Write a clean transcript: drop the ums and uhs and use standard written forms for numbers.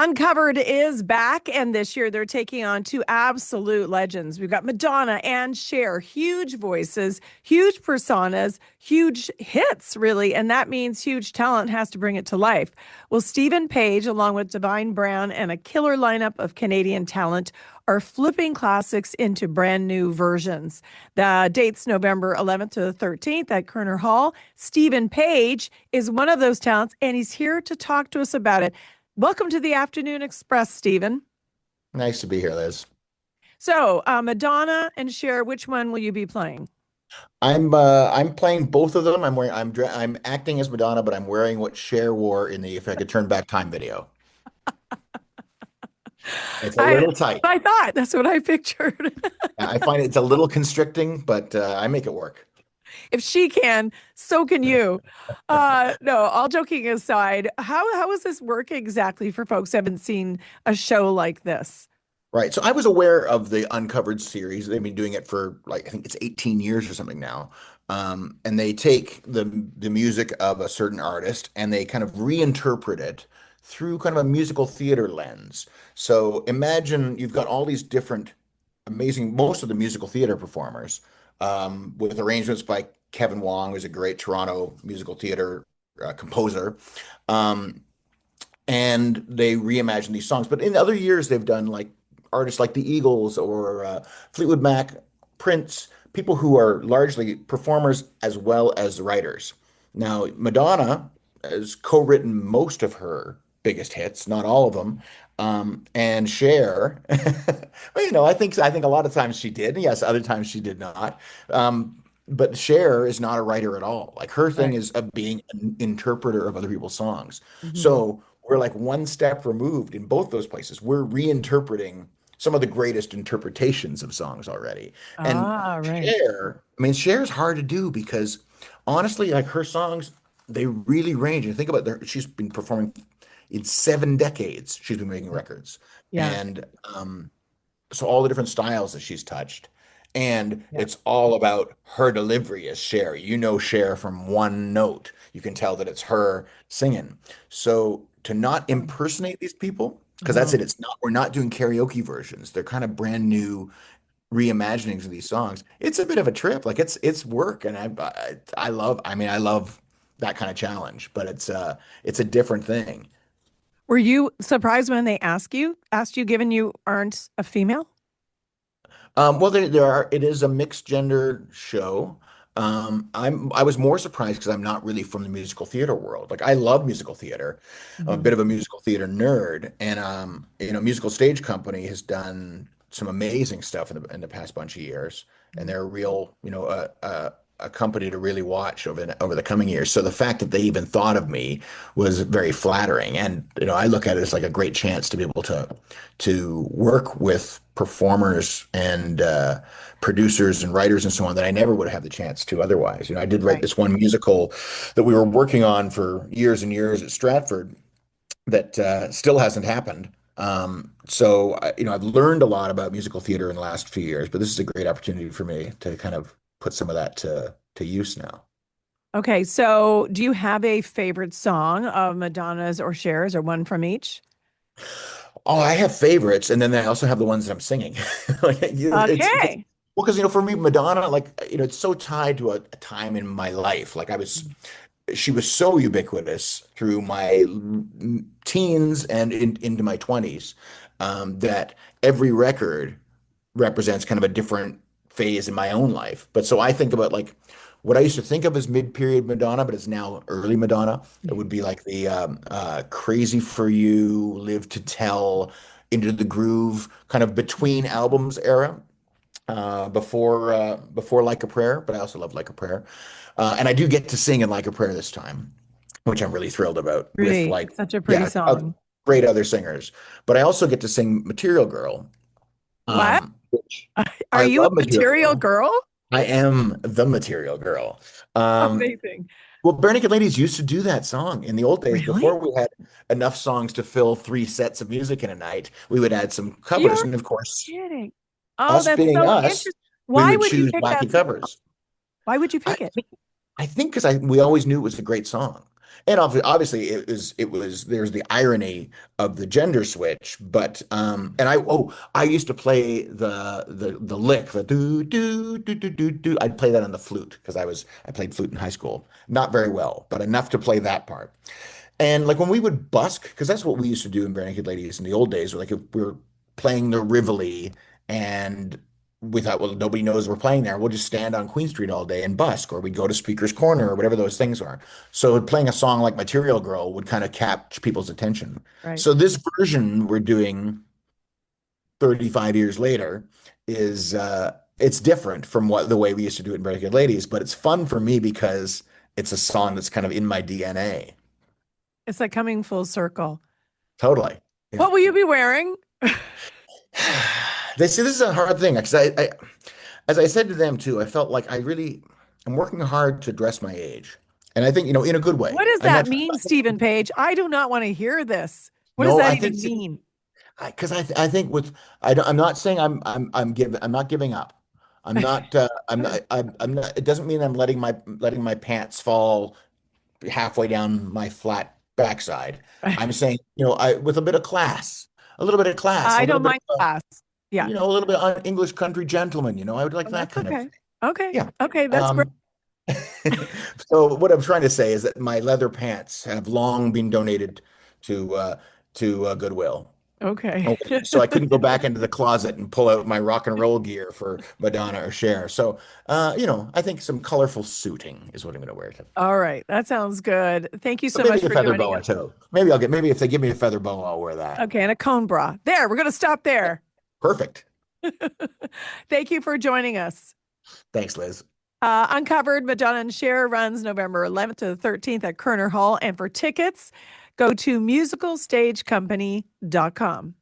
Uncovered is back, and this year they're taking on two absolute legends. We've got Madonna and Cher, huge voices, huge personas, huge hits, really, and that means huge talent has to bring it to life. Well, Stephen Page, along with Divine Brown and a killer lineup of Canadian talent, are flipping classics into brand new versions. The date's November 11th to the 13th at Koerner Hall. Stephen Page is one of those talents, and he's here to talk to us about it. Welcome to the Afternoon Express, Stephen. Nice to be here, Liz. So, Madonna and Cher, which one will you be playing? I'm playing both of them. I'm acting as Madonna, but I'm wearing what Cher wore in the If I Could Turn Back Time video. It's a I little tight. I thought that's what I pictured. I find it's a little constricting, but I make it work. If she can, so can you. No, all joking aside, how is this work exactly for folks who haven't seen a show like this? Right. So I was aware of the Uncovered series. They've been doing it for like I think it's 18 years or something now. And they take the music of a certain artist and they kind of reinterpret it through kind of a musical theater lens. So imagine you've got all these different amazing, most of the musical theater performers, with arrangements by Kevin Wong, who's a great Toronto musical theater composer. Um, and they reimagine these songs. But in other years, they've done like artists like the Eagles or Fleetwood Mac, Prince, people who are largely performers as well as writers. Now, Madonna has co-written most of her biggest hits, not all of them. And Cher, well, I think a lot of times she did. Yes, other times she did not. But Cher is not a writer at all. Like her thing Right. is being an interpreter of other people's songs. Mhm. So we're like one step removed in both those places. We're reinterpreting some of the greatest interpretations of songs already. And Ah, right. Cher's hard to do because honestly, like her songs, they really range. And think about she's been performing in 7 decades. She's been making records. Yeah. And so all the different styles that she's touched. And Yeah. it's all about her delivery as Cher. You know Cher from one note. You can tell that it's her singing. So to not impersonate these people, because that's Uh-huh. it. We're not doing karaoke versions. They're kind of brand new reimaginings of these songs. It's a bit of a trip. Like it's work. And I love that kind of challenge, but it's a different thing. Were you surprised when they asked you, given you aren't a female? Well, it is a mixed gender show. I was more surprised because I'm not really from the musical theater world. Like I love musical theater. I'm a Mhm. bit of a musical theater nerd, and Musical Stage Company has done some amazing stuff in the past bunch of years, and they're a real, a company to really watch over the coming years. So the fact that they even thought of me was very flattering, and I look at it as like a great chance to be able to work with performers and producers and writers and so on that I never would have had the chance to otherwise. I did write Right. this one musical that we were working on for years and years at Stratford that still hasn't happened. I've learned a lot about musical theater in the last few years, but this is a great opportunity for me to kind of put some of that to use now. Okay, so do you have a favorite song of Madonna's or Cher's or one from each? Oh, I have favorites, and then I also have the ones that I'm singing. Like it's Okay. well, because for me, Madonna, like it's so tied to a time in my life. She was so ubiquitous through my teens and into my 20s, that every record represents kind of a different phase in my own life. But so I think about like what I used to think of as mid-period Madonna, but it's now early Madonna. It would be like the Crazy for You, Live to Tell, Into the Groove, kind of between albums era, before Like a Prayer, but I also love Like a Prayer. And I do get to sing in Like a Prayer this time, which I'm really thrilled about with Pretty. like, It's such a pretty yeah, song. great other singers. But I also get to sing Material Girl, What? which Are I you a love Material material Girl. girl? I am the Material Girl. Um, Amazing. well, Bare Naked Ladies used to do that song in the old days Really? before we had enough songs to fill 3 sets of music in a night. We would add some covers, You're and of course, kidding. Oh, us that's being so us, interesting. we Why would would you choose pick that wacky song? covers. Why would you I pick it? think I think because we always knew it was a great song. And obviously it was there's the irony of the gender switch, but and I used to play the lick, the do do do do do do. I'd play that on the flute because I played flute in high school. Not very well, but enough to play that part. And like when we would busk, because that's what we used to do in Bare Naked Ladies in the old days, like if we were playing the Rivoli and we thought, well, nobody knows we're playing there. We'll just stand on Queen Street all day and busk, or we'd go to Speaker's Corner or whatever those things are. So playing a song like Material Girl would kind of catch people's attention. Right. So this version we're doing 35 years later is it's different from what the way we used to do it in Bare Naked Ladies, but it's fun for me because it's a song that's kind of in my DNA. It's like coming full circle. Totally. Yeah. What will you be wearing? They say this is a hard thing because as I said to them too, I felt like I'm working hard to dress my age, and I think in a good way. What does I'm that not, mean, Stephen Page? I do not want to hear this. What does no, that I even think mean? because I think with I'm not saying I'm not giving up. I'm not. It doesn't mean I'm letting my pants fall halfway down my flat backside. I'm saying I with a bit of class, a little bit of class, a I little don't bit mind of class. Yeah. a little bit of English country gentleman. I would like Oh, that that's kind of okay. thing. Okay. Yeah. Okay. That's great. Um, so what I'm trying to say is that my leather pants have long been donated to Goodwill. Okay. Okay, so I couldn't go back into the closet and pull out my rock and roll gear for Madonna or Cher. So, I think some colorful suiting is what I'm going to wear today. All right. That sounds good. Thank you But so maybe much a for feather joining boa us. too. Maybe if they give me a feather boa, I'll wear that. Okay. And a cone bra. There. We're going to stop there. Perfect. Thank you for joining us. Thanks, Liz. Uncovered Madonna Cher runs November 11th to the 13th at Koerner Hall. And for tickets, go to musicalstagecompany.com.